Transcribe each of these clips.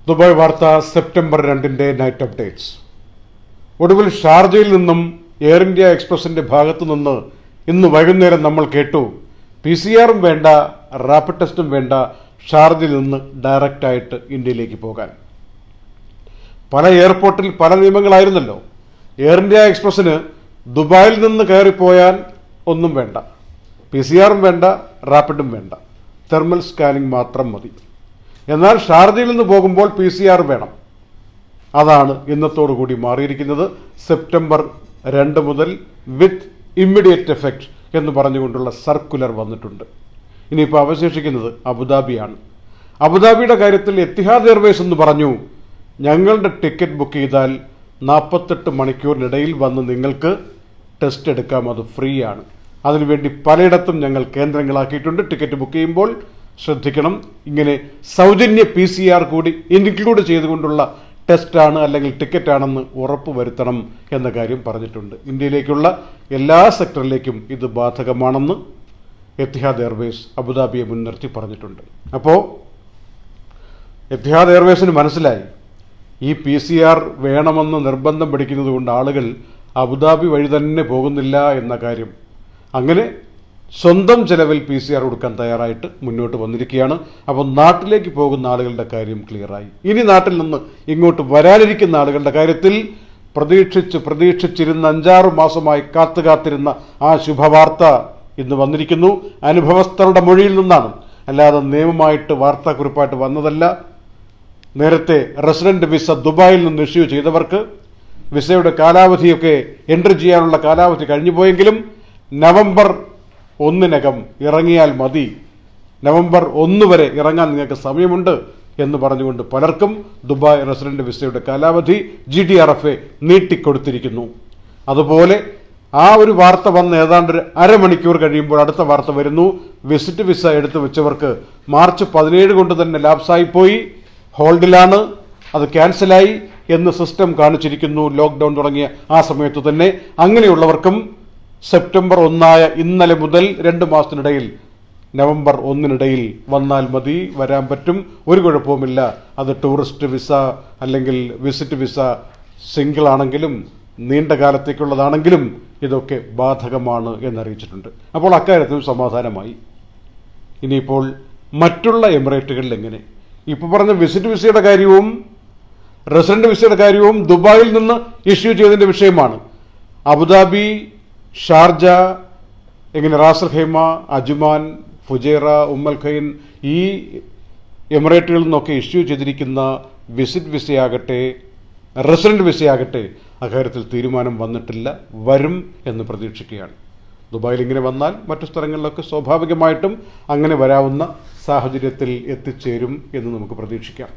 Dubai വാർത്ത September 2 night updates. ഒടുവിൽ ഷാർജയിൽ നിന്നും എയർ ഇന്ത്യ എക്സ്പ്രസിന്റെ ഭാഗത്തു നിന്ന് ഇന്ന് വൈകുന്നേരം നമ്മൾ കേട്ടു, PCR വേണ്ട, റാപ്പിഡ് ടെസ്റ്റും വേണ്ട, ഷാർജയിൽ നിന്ന് ഡയറക്റ്റായിട്ട് ഇന്ത്യയിലേക്ക് പോകാൻ. പല എയർപോർട്ടിൽ പല നിയമങ്ങളായിരുന്നല്ലോ. എയർ ഇന്ത്യ എക്സ്പ്രസിന് ദുബായിൽ നിന്ന് കയറിപ്പോയാൽ ഒന്നും വേണ്ട, PCR വേണ്ട, റാപ്പിഡും വേണ്ട, തെർമൽ സ്കാനിംഗ് മാത്രം മതി. എന്നാൽ ഷാർജയിൽ നിന്ന് പോകുമ്പോൾ PCR വേണം. അതാണ് ഇന്നത്തോടുകൂടി മാറിയിരിക്കുന്നത്. സെപ്റ്റംബർ 2 മുതൽ വിത്ത് ഇമ്മീഡിയറ്റ് എഫക്റ്റ് എന്ന് പറഞ്ഞുകൊണ്ടുള്ള സർക്കുലർ വന്നിട്ടുണ്ട്. ഇനിയിപ്പോൾ അവശേഷിക്കുന്നത് അബുദാബിയാണ്. അബുദാബിയുടെ കാര്യത്തിൽ എത്തിഹാദ് എയർവേസ് എന്ന് പറഞ്ഞു, ഞങ്ങളുടെ ടിക്കറ്റ് ബുക്ക് ചെയ്താൽ 48 മണിക്കൂറിനിടയിൽ വന്ന് നിങ്ങൾക്ക് ടെസ്റ്റ് എടുക്കാം, അത് ഫ്രീ ആണ്. അതിനുവേണ്ടി പലയിടത്തും ഞങ്ങൾ കേന്ദ്രങ്ങളാക്കിയിട്ടുണ്ട്. ടിക്കറ്റ് ബുക്ക് ചെയ്യുമ്പോൾ ശ്രദ്ധിക്കണം, ഇങ്ങനെ സൗജന്യ PCR കൂടി ഇൻക്ലൂഡ് ചെയ്തുകൊണ്ടുള്ള ടെസ്റ്റാണ് അല്ലെങ്കിൽ ടിക്കറ്റാണെന്ന് ഉറപ്പുവരുത്തണം എന്ന കാര്യം പറഞ്ഞിട്ടുണ്ട്. ഇന്ത്യയിലേക്കുള്ള എല്ലാ സെക്ടറിലേക്കും ഇത് ബാധകമാണെന്ന് എത്തിഹാദ് എയർവേസ് അബുദാബിയെ മുൻനിർത്തി പറഞ്ഞിട്ടുണ്ട്. അപ്പോൾ എത്തിഹാദ് എയർവേസിന് മനസ്സിലായി, ഈ PCR വേണമെന്ന് നിർബന്ധം പിടിക്കുന്നത് കൊണ്ട് ആളുകൾ അബുദാബി വഴി തന്നെ പോകുന്നില്ല എന്ന കാര്യം. അങ്ങനെ സ്വന്തം ചെലവിൽ PCR കൊടുക്കാൻ തയ്യാറായിട്ട് മുന്നോട്ട് വന്നിരിക്കുകയാണ്. അപ്പോൾ നാട്ടിലേക്ക് പോകുന്ന ആളുകളുടെ കാര്യം ക്ലിയറായി. ഇനി നാട്ടിൽ നിന്ന് ഇങ്ങോട്ട് വരാനിരിക്കുന്ന ആളുകളുടെ കാര്യത്തിൽ പ്രതീക്ഷിച്ചിരുന്ന 5-6 മാസമായി കാത്തിരുന്ന ആ ശുഭവാർത്ത ഇന്ന് വന്നിരിക്കുന്നു. അനുഭവസ്ഥരുടെ മൊഴിയിൽ നിന്നാണ്, അല്ലാതെ നിയമമായിട്ട് വാർത്താക്കുറിപ്പായിട്ട് വന്നതല്ല. നേരത്തെ റെസിഡന്റ് വിസ ദുബായിൽ നിന്ന് ഇഷ്യൂ ചെയ്തവർക്ക് വിസയുടെ കാലാവധിയൊക്കെ എൻട്രി ചെയ്യാനുള്ള കാലാവധി കഴിഞ്ഞു പോയെങ്കിലും നവംബർ 1 ഇറങ്ങിയാൽ മതി, നവംബർ 1 വരെ ഇറങ്ങാൻ നിങ്ങൾക്ക് സമയമുണ്ട് എന്ന് പറഞ്ഞുകൊണ്ട് പലർക്കും ദുബായ് റെസിഡന്റ് വിസയുടെ കാലാവധി GDRFA നീട്ടിക്കൊടുത്തിരിക്കുന്നു. അതുപോലെ ആ ഒരു വാർത്ത വന്ന് ഏതാണ്ട് അരമണിക്കൂർ കഴിയുമ്പോൾ അടുത്ത വാർത്ത വരുന്നു. വിസിറ്റ് വിസ എടുത്തു വെച്ചവർക്ക് മാർച്ച് 17 കൊണ്ട് തന്നെ ലാപ്സായിപ്പോയി, ഹോൾഡിലാണ്, അത് ക്യാൻസലായി എന്ന് സിസ്റ്റം കാണിച്ചിരിക്കുന്നു. ലോക്ക്ഡൌൺ തുടങ്ങിയ ആ സമയത്ത് തന്നെ അങ്ങനെയുള്ളവർക്കും സെപ്റ്റംബർ 1 ഇന്നലെ മുതൽ 2 മാസത്തിനിടയിൽ നവംബർ 1 വന്നാൽ മതി, വരാൻ പറ്റും, ഒരു കുഴപ്പവുമില്ല. അത് ടൂറിസ്റ്റ് വിസ അല്ലെങ്കിൽ വിസിറ്റ് വിസ സിംഗിൾ ആണെങ്കിലും നീണ്ട കാലത്തേക്കുള്ളതാണെങ്കിലും ഇതൊക്കെ ബാധകമാണ് എന്നറിയിച്ചിട്ടുണ്ട്. അപ്പോൾ അക്കാര്യത്തിലും സമാധാനമായി. ഇനിയിപ്പോൾ മറ്റുള്ള എമിറേറ്റുകളിൽ എങ്ങനെ? ഇപ്പോൾ പറഞ്ഞ വിസിറ്റ് വിസയുടെ കാര്യവും റെസിഡന്റ് വിസയുടെ കാര്യവും ദുബായിൽ നിന്ന് ഇഷ്യൂ ചെയ്തതിന്റെ വിഷയമാണ്. അബുദാബി, ഷാർജ, എങ്ങനെ Ras al Khaimah, Ajman, Fujairah, Umm al Quwain, ഈ എമിറേറ്റുകളിൽ നിന്നൊക്കെ ഇഷ്യൂ ചെയ്തിരിക്കുന്ന വിസിറ്റ് വിസയാകട്ടെ റെസിഡന്റ് വിസയാകട്ടെ അക്കാര്യത്തിൽ തീരുമാനം വന്നിട്ടില്ല, വരും എന്ന് പ്രതീക്ഷിക്കുകയാണ്. ദുബായിൽ ഇങ്ങനെ വന്നാൽ മറ്റു സ്ഥലങ്ങളിലൊക്കെ സ്വാഭാവികമായിട്ടും അങ്ങനെ വരാവുന്ന സാഹചര്യത്തിൽ എത്തിച്ചേരും എന്ന് നമുക്ക് പ്രതീക്ഷിക്കാം.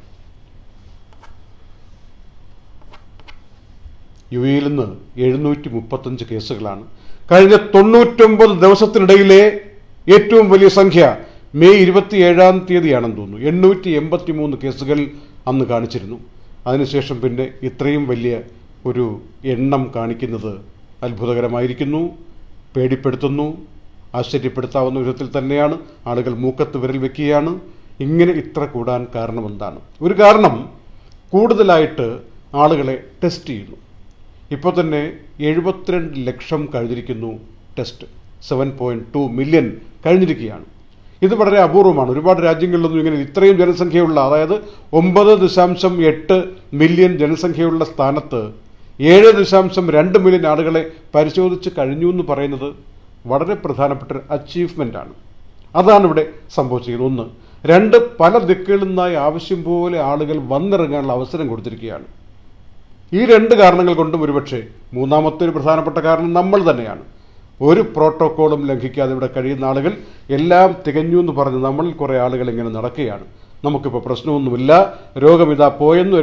UAE നിന്ന് 735 കേസുകളാണ്. കഴിഞ്ഞ 99 ദിവസത്തിനിടയിലെ ഏറ്റവും വലിയ സംഖ്യ. മെയ് 27 തോന്നുന്നു 883 കേസുകൾ അന്ന് കാണിച്ചിരുന്നു. അതിനുശേഷം പിന്നെ ഇത്രയും വലിയ ഒരു എണ്ണം കാണിക്കുന്നത് അത്ഭുതകരമായിരിക്കുന്നു, പേടിപ്പെടുത്തുന്നു, ആശ്ചര്യപ്പെടുത്താവുന്ന വിധത്തിൽ തന്നെയാണ്. ആളുകൾ മൂക്കത്ത് വിരൽ വെക്കുകയാണ്. ഇങ്ങനെ ഇത്ര കൂടാൻ കാരണമെന്താണ്? ഒരു കാരണം, കൂടുതലായിട്ട് ആളുകളെ ടെസ്റ്റ് ചെയ്യുന്നു. ഇപ്പോൾ തന്നെ 72 ലക്ഷം കഴിഞ്ഞിരിക്കുന്നു ടെസ്റ്റ്, 7.2 മില്യൺ കഴിഞ്ഞിരിക്കുകയാണ്. ഇത് വളരെ അപൂർവമാണ്. ഒരുപാട് രാജ്യങ്ങളിലൊന്നും ഇങ്ങനെ ഇത്രയും ജനസംഖ്യയുള്ള, അതായത് 9.8 മില്യൺ ജനസംഖ്യയുള്ള സ്ഥാനത്ത് 7.2 മില്യൺ ആളുകളെ പരിശോധിച്ച് കഴിഞ്ഞു എന്ന് പറയുന്നത് വളരെ പ്രധാനപ്പെട്ട ഒരു അച്ചീവ്മെൻ്റാണ്. അതാണ് ഇവിടെ സംഭവിച്ചിരിക്കുന്നത്. 1. 2, പല ദിക്കുകളിൽ നിന്നായി ആവശ്യം പോലെ ആളുകൾ വന്നിറങ്ങാനുള്ള അവസരം കൊടുത്തിരിക്കുകയാണ്. ഈ 2 കാരണങ്ങൾ കൊണ്ടും ഒരുപക്ഷെ മൂന്നാമത്തെ ഒരു പ്രധാനപ്പെട്ട കാരണം നമ്മൾ തന്നെയാണ്. ഒരു പ്രോട്ടോക്കോളും ലംഘിക്കാതെ ഇവിടെ കഴിയുന്ന ആളുകൾ എല്ലാം തികഞ്ഞു എന്ന് പറഞ്ഞ് നമ്മളിൽ കുറേ ആളുകൾ ഇങ്ങനെ നടക്കുകയാണ്. നമുക്കിപ്പോൾ പ്രശ്നമൊന്നുമില്ല, രോഗമിതാ പോയെന്ന്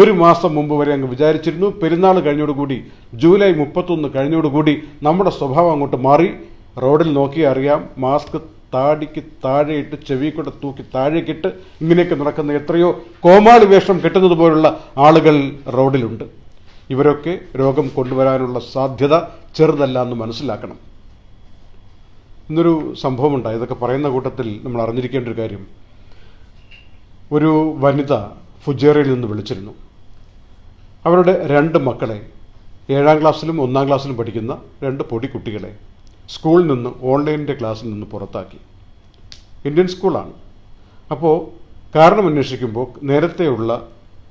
ഒരു മാസം മുമ്പ് വരെ അങ്ങ് വിചാരിച്ചിരുന്നു. പെരുന്നാൾ കഴിഞ്ഞോടുകൂടി, ജൂലൈ 31 കഴിഞ്ഞോടുകൂടി നമ്മുടെ സ്വഭാവം അങ്ങോട്ട് മാറി. റോഡിൽ നോക്കിയാൽ അറിയാം, മാസ്ക് താടിക്ക് താഴെയിട്ട് ചെവി കൂടെ തൂക്കി താഴേക്കിട്ട് ഇങ്ങനെയൊക്കെ നടക്കുന്ന എത്രയോ കോമാളി വേഷം കെട്ടുന്നത് പോലുള്ള ആളുകൾ റോഡിലുണ്ട്. ഇവരൊക്കെ രോഗം കൊണ്ടുവരാനുള്ള സാധ്യത ചെറുതല്ല എന്ന് മനസ്സിലാക്കണം. ഇന്നൊരു സംഭവമുണ്ടായി. ഇതൊക്കെ പറയുന്ന കൂട്ടത്തിൽ നമ്മൾ അറിഞ്ഞിരിക്കേണ്ട ഒരു കാര്യം, ഒരു വനിത ഫുജേറയിൽ നിന്ന് വിളിച്ചിരുന്നു. അവരുടെ 2 മക്കളെ, 7ാം ക്ലാസ്സിലും 1ാം ക്ലാസ്സിലും പഠിക്കുന്ന 2 പൊടിക്കുട്ടികളെ സ്കൂളിൽ നിന്ന് ഓൺലൈനിൻ്റെ ക്ലാസ്സിൽ നിന്ന് പുറത്താക്കി. ഇന്ത്യൻ സ്കൂളാണ്. അപ്പോൾ കാരണം അന്വേഷിക്കുമ്പോൾ നേരത്തെയുള്ള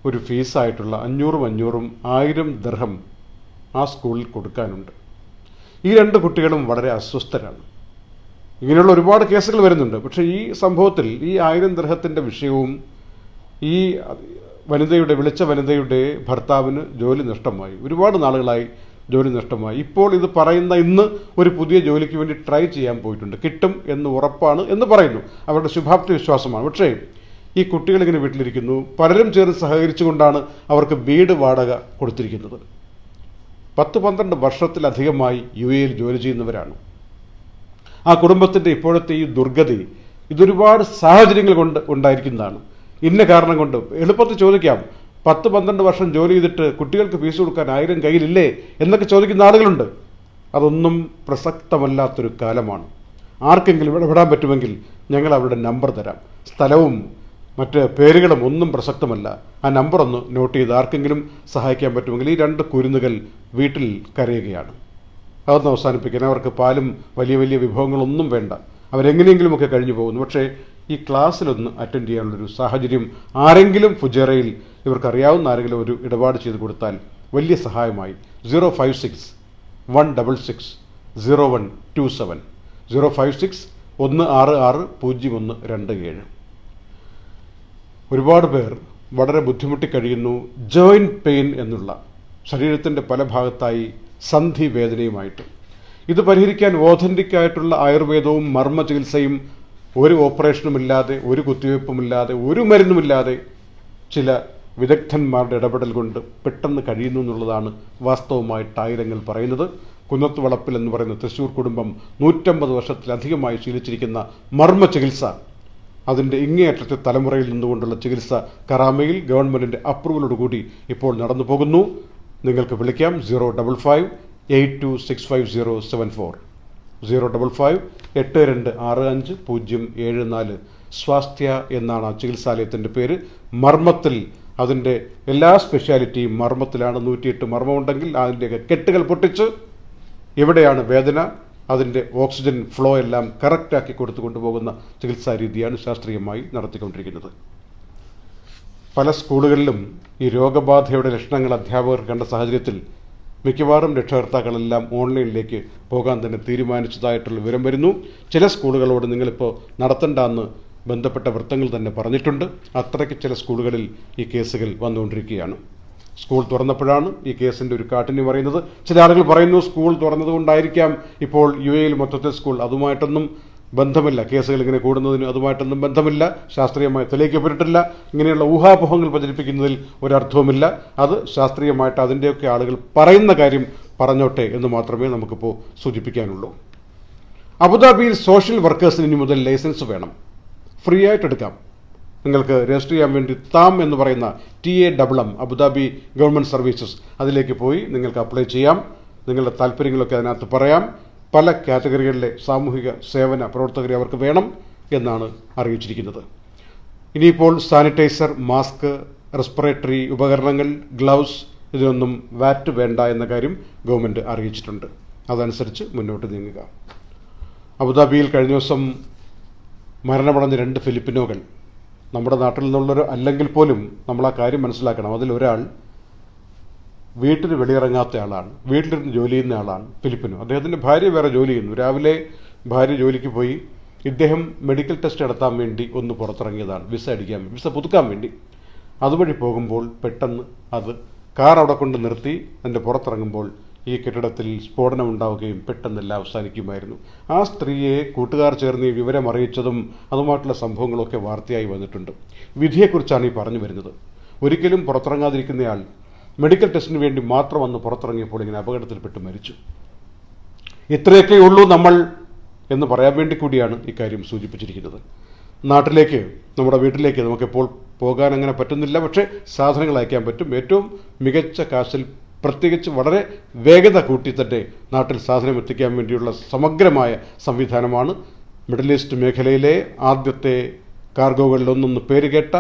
ഒരു ഫീസായിട്ടുള്ള 500 1000 ദിർഹം ആ സ്കൂളിൽ കൊടുക്കാനുണ്ട്. ഈ 2 കുട്ടികളും വളരെ അസ്വസ്ഥരാണ്. ഇങ്ങനെയുള്ള ഒരുപാട് കേസുകൾ വരുന്നുണ്ട്. പക്ഷേ ഈ സംഭവത്തിൽ ഈ 1000 ദിർഹത്തിൻ്റെ വിഷയവും ഈ വിളിച്ച വനിതയുടെ ഭർത്താവിന് ജോലി നഷ്ടമായി. ഒരുപാട് നാളുകളായി ജോലി നഷ്ടമായി. ഇപ്പോൾ ഇത് പറയുന്ന ഇന്ന് ഒരു പുതിയ ജോലിക്ക് വേണ്ടി ട്രൈ ചെയ്യാൻ പോയിട്ടുണ്ട്. കിട്ടും എന്ന് ഉറപ്പാണ് എന്ന് പറയുന്നു. അവരുടെ ശുഭാപ്തി വിശ്വാസമാണ്. പക്ഷേ ഈ കുട്ടികളിങ്ങനെ വീട്ടിലിരിക്കുന്നു. പലരും ചേർന്ന് സഹകരിച്ചുകൊണ്ടാണ് അവർക്ക് വീട് വാടക കൊടുത്തിരിക്കുന്നത്. 10-12 വർഷത്തിലധികമായി UAE ജോലി ചെയ്യുന്നവരാണ്. ആ കുടുംബത്തിൻ്റെ ഇപ്പോഴത്തെ ഈ ദുർഗതി ഇതൊരുപാട് സാഹചര്യങ്ങൾ കൊണ്ട് ഉണ്ടായിരിക്കുന്നതാണ്. ഇന്ന കാരണം കൊണ്ട് എളുപ്പത്തിൽ ചോദിക്കാം, 10-12 വർഷം ജോലി ചെയ്തിട്ട് കുട്ടികൾക്ക് ഫീസ് കൊടുക്കാൻ 1000 കയ്യിലില്ലേ എന്നൊക്കെ ചോദിക്കുന്ന ആളുകളുണ്ട്. അതൊന്നും പ്രസക്തമല്ലാത്തൊരു കാലമാണ്. ആർക്കെങ്കിലും ഇടപെടാൻ പറ്റുമെങ്കിൽ ഞങ്ങൾ അവരുടെ നമ്പർ തരാം. സ്ഥലവും മറ്റ് പേരുകളും ഒന്നും പ്രസക്തമല്ല. ആ നമ്പർ ഒന്ന് നോട്ട് ചെയ്ത് ആർക്കെങ്കിലും സഹായിക്കാൻ പറ്റുമെങ്കിൽ. ഈ 2 കുരുന്നുകൾ വീട്ടിൽ കരയുകയാണ്. അതൊന്ന് അവസാനിപ്പിക്കാൻ. അവർക്ക് പാലും വലിയ വലിയ വിഭവങ്ങളൊന്നും വേണ്ട. അവരെങ്ങനെയെങ്കിലുമൊക്കെ കഴിഞ്ഞു പോകുന്നു. പക്ഷേ ഈ ക്ലാസ്സിലൊന്ന് അറ്റൻഡ് ചെയ്യാനുള്ളൊരു സാഹചര്യം ആരെങ്കിലും ഫുജേറയിൽ ഇവർക്കറിയാവുന്ന ആരെങ്കിലും ഒരു ഇടപാട് ചെയ്ത് കൊടുത്താൽ വലിയ സഹായമായി. 056-166-0127 056-166-0127. ഒരുപാട് പേർ വളരെ ബുദ്ധിമുട്ടി കഴിയുന്നു. ജോയിൻറ്റ് പെയിൻ എന്നുള്ള ശരീരത്തിൻ്റെ പല ഭാഗത്തായി സന്ധി വേദനയുമായിട്ട്. ഇത് പരിഹരിക്കാൻ ഓഥൻറ്റിക്കായിട്ടുള്ള ആയുർവേദവും മർമ്മ ചികിത്സയും ഒരു ഓപ്പറേഷനുമില്ലാതെ, ഒരു കുത്തിവയ്പ്പുമില്ലാതെ, ഒരു മരുന്നുമില്ലാതെ ചില വിദഗ്ധന്മാരുടെ ഇടപെടൽ കൊണ്ട് പെട്ടെന്ന് കഴിയുന്നു എന്നുള്ളതാണ് വാസ്തവമായിട്ട് ആയിരങ്ങൾ പറയുന്നത്. കുന്നത്ത് വളപ്പിൽ എന്ന് പറയുന്ന തൃശ്ശൂർ കുടുംബം 150 വർഷത്തിലധികമായി ശീലിച്ചിരിക്കുന്ന മർമ്മ ചികിത്സ, അതിൻ്റെ ഇങ്ങേയറ്റത്തെ തലമുറയിൽ നിന്നുകൊണ്ടുള്ള ചികിത്സ കറാമയിൽ ഗവൺമെൻറ്റിൻ്റെ അപ്രൂവലോടുകൂടി ഇപ്പോൾ നടന്നു പോകുന്നു. നിങ്ങൾക്ക് വിളിക്കാം 055-8265-074 055-8265-074. സ്വാസ്ഥ്യ എന്നാണ് ആ ചികിത്സാലയത്തിൻ്റെ പേര്. മർമ്മത്തിൽ അതിൻ്റെ എല്ലാ സ്പെഷ്യാലിറ്റിയും മർമ്മത്തിലാണ്. 108 മർമ്മമുണ്ടെങ്കിൽ അതിൻ്റെയൊക്കെ കെട്ടുകൾ പൊട്ടിച്ച് എവിടെയാണ് വേദന അതിൻ്റെ ഓക്സിജൻ ഫ്ലോ എല്ലാം കറക്റ്റാക്കി കൊടുത്തു കൊണ്ടുപോകുന്ന ചികിത്സാ രീതിയാണ് ശാസ്ത്രീയമായി നടത്തിക്കൊണ്ടിരിക്കുന്നത്. പല സ്കൂളുകളിലും ഈ രോഗബാധയുടെ ലക്ഷണങ്ങൾ അധ്യാപകർ കണ്ട സാഹചര്യത്തിൽ മിക്കവാറും രക്ഷകർത്താക്കളെല്ലാം ഓൺലൈനിലേക്ക് പോകാൻ തന്നെ തീരുമാനിച്ചതായിട്ടുള്ള വിവരം വരുന്നു. ചില സ്കൂളുകളോട് നിങ്ങളിപ്പോൾ നടത്തണ്ടെന്ന് ബന്ധപ്പെട്ട വൃത്തങ്ങൾ തന്നെ പറഞ്ഞിട്ടുണ്ട്. അത്രയ്ക്ക് ചില സ്കൂളുകളിൽ ഈ കേസുകൾ വന്നുകൊണ്ടിരിക്കുകയാണ്. സ്കൂൾ തുറന്നപ്പോഴാണ് ഈ കേസിൻ്റെ ഒരു കാഠിന്യം അറിയുന്നത്. ചില ആളുകൾ പറയുന്നു സ്കൂൾ തുറന്നതുകൊണ്ടായിരിക്കാം ഇപ്പോൾ UAE മൊത്തത്തിൽ സ്കൂൾ. അതുമായിട്ടൊന്നും ബന്ധമില്ല. കേസുകൾ ഇങ്ങനെ കൂടുന്നതിന് അതുമായിട്ടൊന്നും ബന്ധമില്ല. ശാസ്ത്രീയമായി തെളിയിക്കപ്പെട്ടിട്ടില്ല. ഇങ്ങനെയുള്ള ഊഹാപോഹങ്ങൾ പ്രചരിപ്പിക്കുന്നതിൽ ഒരർത്ഥവുമില്ല. അത് ശാസ്ത്രീയമായിട്ട് അതിൻ്റെയൊക്കെ ആളുകൾ പറയുന്ന കാര്യം പറഞ്ഞോട്ടെ എന്ന് മാത്രമേ നമുക്കിപ്പോൾ സൂചിപ്പിക്കാനുള്ളൂ. അബുദാബിയിൽ സോഷ്യൽ വർക്കേഴ്സിന് ഇനി മുതൽ ലൈസൻസ് വേണം. ഫ്രീ ആയിട്ട് എടുക്കാം. നിങ്ങൾക്ക് രജിസ്റ്റർ ചെയ്യാൻ വേണ്ടി താം എന്ന് പറയുന്ന TAMM അബുദാബി ഗവൺമെൻറ് സർവീസസ് അതിലേക്ക് പോയി നിങ്ങൾക്ക് അപ്ലൈ ചെയ്യാം. നിങ്ങളുടെ താല്പര്യങ്ങളൊക്കെ അതിനകത്ത് പറയാം. പല കാറ്റഗറികളിലെ സാമൂഹിക സേവന പ്രവർത്തകരെ അവർക്ക് വേണം എന്നാണ് അറിയിച്ചിരിക്കുന്നത്. ഇനിയിപ്പോൾ സാനിറ്റൈസർ, മാസ്ക്, റെസ്പിറേറ്ററി ഉപകരണങ്ങൾ, ഗ്ലൗസ് ഇതിനൊന്നും വാറ്റ് വേണ്ട എന്ന കാര്യം ഗവൺമെൻറ് അറിയിച്ചിട്ടുണ്ട്. അതനുസരിച്ച് മുന്നോട്ട് നീങ്ങുക. അബുദാബിയിൽ കഴിഞ്ഞ ദിവസം മരണമടഞ്ഞ 2 ഫിലിപ്പിനോകൾ നമ്മുടെ നാട്ടിൽ നിന്നുള്ളൊരു അല്ലെങ്കിൽ പോലും നമ്മൾ ആ കാര്യം മനസ്സിലാക്കണം. അതിലൊരാൾ വീട്ടിൽ വെളിയിറങ്ങാത്ത ആളാണ്. വീട്ടിലിരുന്ന് ജോലി ചെയ്യുന്ന ആളാണ് ഫിലിപ്പിനോ. അദ്ദേഹത്തിൻ്റെ ഭാര്യ വേറെ ജോലി ചെയ്യുന്നു. രാവിലെ ഭാര്യ ജോലിക്ക് പോയി. ഇദ്ദേഹം മെഡിക്കൽ ടെസ്റ്റ് നടത്താൻ വേണ്ടി ഒന്ന് പുറത്തിറങ്ങിയതാണ്. വിസ പുതുക്കാൻ വേണ്ടി. അതുവഴി പോകുമ്പോൾ പെട്ടെന്ന് കാർ അവിടെ കൊണ്ട് നിർത്തി അതിൻ്റെ പുറത്തിറങ്ങുമ്പോൾ ഈ കെട്ടിടത്തിൽ സ്ഫോടനം ഉണ്ടാവുകയും പെട്ടെന്നെല്ലാം അവസാനിക്കുമായിരുന്നു. ആ സ്ത്രീയെ കൂട്ടുകാർ ചേർന്ന് ഈ വിവരം അറിയിച്ചതും അതുമായിട്ടുള്ള സംഭവങ്ങളൊക്കെ വാർത്തയായി വന്നിട്ടുണ്ട്. വിധിയെക്കുറിച്ചാണ് ഈ പറഞ്ഞു വരുന്നത്. ഒരിക്കലും പുറത്തിറങ്ങാതിരിക്കുന്നയാൾ മെഡിക്കൽ ടെസ്റ്റിന് വേണ്ടി മാത്രം വന്ന് പുറത്തിറങ്ങിയപ്പോൾ ഇങ്ങനെ അപകടത്തിൽപ്പെട്ട് മരിച്ചു. ഇത്രയൊക്കെ ഉള്ളൂ നമ്മൾ എന്ന് പറയാൻ വേണ്ടി കൂടിയാണ് ഇക്കാര്യം സൂചിപ്പിച്ചിരിക്കുന്നത്. നാട്ടിലേക്ക്, നമ്മുടെ വീട്ടിലേക്ക് നമുക്കെപ്പോൾ പോകാൻ അങ്ങനെ പറ്റുന്നില്ല. പക്ഷേ സാധനങ്ങൾ അയക്കാൻ പറ്റും. ഏറ്റവും മികച്ച കാശിൽ, പ്രത്യേകിച്ച് വളരെ വേഗത കൂട്ടി തന്നെ നാട്ടിൽ സാധനം എത്തിക്കാൻ വേണ്ടിയുള്ള സമഗ്രമായ സംവിധാനമാണ്. മിഡിൽ ഈസ്റ്റ് മേഖലയിലെ ആദ്യത്തെ കാർഗോകളിലൊന്നൊന്ന് പേരുകേട്ട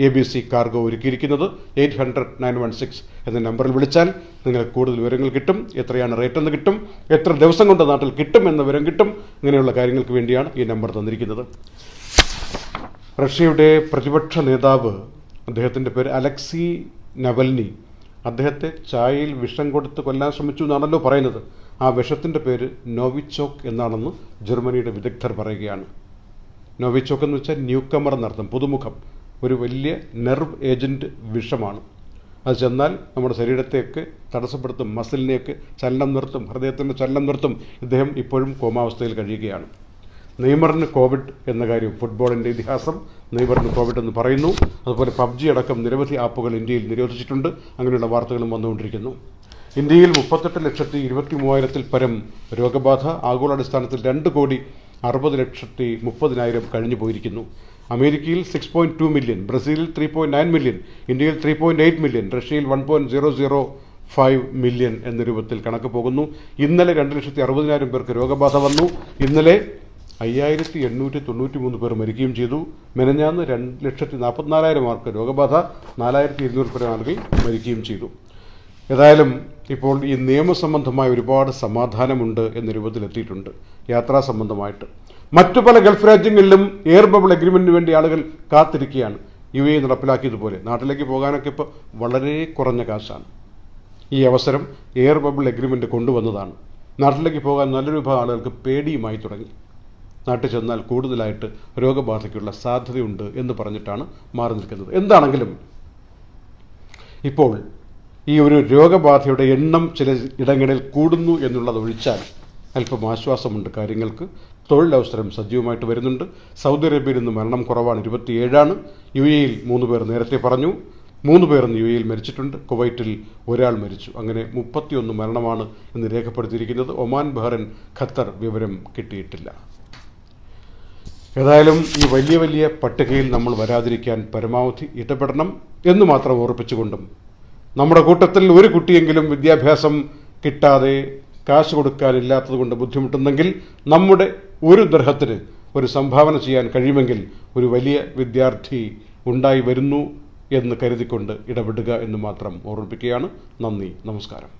ABC കാർഗോ ഒരുക്കിയിരിക്കുന്നത്. 800-916 എന്ന നമ്പറിൽ വിളിച്ചാൽ നിങ്ങൾക്ക് കൂടുതൽ വിവരങ്ങൾ കിട്ടും. എത്രയാണ് റേറ്റ് എന്ന് കിട്ടും, എത്ര ദിവസം കൊണ്ട് നാട്ടിൽ കിട്ടും എന്ന വിവരം കിട്ടും. ഇങ്ങനെയുള്ള കാര്യങ്ങൾക്ക് വേണ്ടിയാണ് ഈ നമ്പർ തന്നിരിക്കുന്നത്. റഷ്യയുടെ പ്രതിപക്ഷ നേതാവ്, അദ്ദേഹത്തിൻ്റെ പേര് അലക്സി നവൽനി, അദ്ദേഹത്തെ ചായയിൽ വിഷം കൊടുത്ത് കൊല്ലാൻ ശ്രമിച്ചു എന്നാണല്ലോ പറയുന്നത്. ആ വിഷത്തിൻ്റെ പേര് നോവിച്ചോക്ക് എന്നാണെന്ന് ജർമ്മനിയുടെ വിദഗ്ധർ പറയുകയാണ്. നോവിച്ചോക്ക് എന്ന് വെച്ചാൽ ന്യൂക്കമർ എന്നർത്ഥം, പുതുമുഖം. ഒരു വലിയ നെർവ് ഏജൻറ്റ് വിഷമാണ്. അത് ചെന്നാൽ നമ്മുടെ ശരീരത്തെയൊക്കെ തടസ്സപ്പെടുത്തും, മസിലിനെയൊക്കെ ചലനം നിർത്തും, ഹൃദയത്തിൻ്റെ ചലനം നിർത്തും. ഇദ്ദേഹം ഇപ്പോഴും കോമാവസ്ഥയിൽ കഴിയുകയാണ്. നെയ്മറിന് കോവിഡ് എന്ന കാര്യം ഫുട്ബോളിൻ്റെ ഇതിഹാസം, നെയ്മറിന് കോവിഡ് എന്ന് പറയുന്നു. അതുപോലെ PUBG അടക്കം നിരവധി ആപ്പുകൾ ഇന്ത്യയിൽ നിരോധിച്ചിട്ടുണ്ട്. അങ്ങനെയുള്ള വാർത്തകളും വന്നുകൊണ്ടിരിക്കുന്നു. ഇന്ത്യയിൽ 38,23,000 പരം രോഗബാധ, ആഗോളാടിസ്ഥാനത്തിൽ 2,60,30,000 കഴിഞ്ഞു പോയിരിക്കുന്നു. അമേരിക്കയിൽ 6.2 മില്യൺ, ബ്രസീലിൽ 3.9 മില്യൺ, ഇന്ത്യയിൽ 3.8 മില്യൺ, റഷ്യയിൽ 1.005 മില്യൺ എന്ന രൂപത്തിൽ കണക്ക് പോകുന്നു. ഇന്നലെ 2,60,000 പേർക്ക് രോഗബാധ വന്നു. ഇന്നലെ 5,893 പേർ മരിക്കുകയും ചെയ്തു. മെനഞ്ഞാന്ന് 2,44,000 പേർക്ക് രോഗബാധ, 4,200 പേർ ആളുകൾ മരിക്കുകയും ചെയ്തു. ഏതായാലും ഇപ്പോൾ ഈ നിയമസംബന്ധമായ ഒരുപാട് സമാധാനമുണ്ട് എന്ന രൂപത്തിലെത്തിയിട്ടുണ്ട്. യാത്രാ സംബന്ധമായിട്ട് മറ്റു പല ഗൾഫ് രാജ്യങ്ങളിലും എയർ ബബിൾ എഗ്രിമെൻറ്റിന് വേണ്ടി ആളുകൾ കാത്തിരിക്കുകയാണ്. UAE നടപ്പിലാക്കിയതുപോലെ നാട്ടിലേക്ക് പോകാനൊക്കെ ഇപ്പോൾ വളരെ കുറഞ്ഞ കാശാണ്. ഈ അവസരം എയർ ബബിൾ എഗ്രിമെൻറ്റ് കൊണ്ടുവന്നതാണ്. നാട്ടിലേക്ക് പോകാൻ നല്ലൊരു വിഭാഗം ആളുകൾക്ക് പേടിയുമായി തുടങ്ങി. നാട്ടിൽ ചെന്നാൽ കൂടുതലായിട്ട് രോഗബാധയ്ക്കുള്ള സാധ്യതയുണ്ട് എന്ന് പറഞ്ഞിട്ടാണ് മാറി നിൽക്കുന്നത്. എന്താണെങ്കിലും ഇപ്പോൾ ഈ ഒരു രോഗബാധയുടെ എണ്ണം ചില ഇടങ്ങളിൽ കൂടുന്നു എന്നുള്ളത് ഒഴിച്ചാൽ അല്പം ആശ്വാസമുണ്ട് കാര്യങ്ങൾക്ക്. തൊഴിലവസരം സജീവമായിട്ട് വരുന്നുണ്ട്. സൗദി അറേബ്യയിൽ നിന്ന് മരണം കുറവാണ്, 27ആണ്. UAEയിൽ 3 പേർ നേരത്തെ പറഞ്ഞു, 3 പേർ ഇന്ന് UAEയിൽ മരിച്ചിട്ടുണ്ട്. കുവൈറ്റിൽ 1 മരിച്ചു. അങ്ങനെ 31 മരണമാണ് ഇന്ന് രേഖപ്പെടുത്തിയിരിക്കുന്നത്. ഒമാൻ, ബഹ്റൈൻ, ഖത്തർ വിവരം കിട്ടിയിട്ടില്ല. ഏതായാലും ഈ വലിയ വലിയ പട്ടികയിൽ നമ്മൾ വരാതിരിക്കാൻ പരമാവധി ഇടപെടണം എന്ന് മാത്രം ഓർപ്പിച്ചുകൊണ്ടും, നമ്മുടെ കൂട്ടത്തിൽ ഒരു കുട്ടിയെങ്കിലും വിദ്യാഭ്യാസം കിട്ടാതെ കാശ് കൊടുക്കാനില്ലാത്തത് കൊണ്ട് ബുദ്ധിമുട്ടുന്നെങ്കിൽ നമ്മുടെ ഒരു ദർഹത്തിന് ഒരു സംഭാവന ചെയ്യാൻ കഴിയുമെങ്കിൽ ഒരു വലിയ വിദ്യാർത്ഥി ഉണ്ടായി വരുന്നു എന്ന് കരുതിക്കൊണ്ട് ഇടപെടുക എന്ന് മാത്രം ഓർമ്മിപ്പിക്കുകയാണ്. നന്ദി, നമസ്കാരം.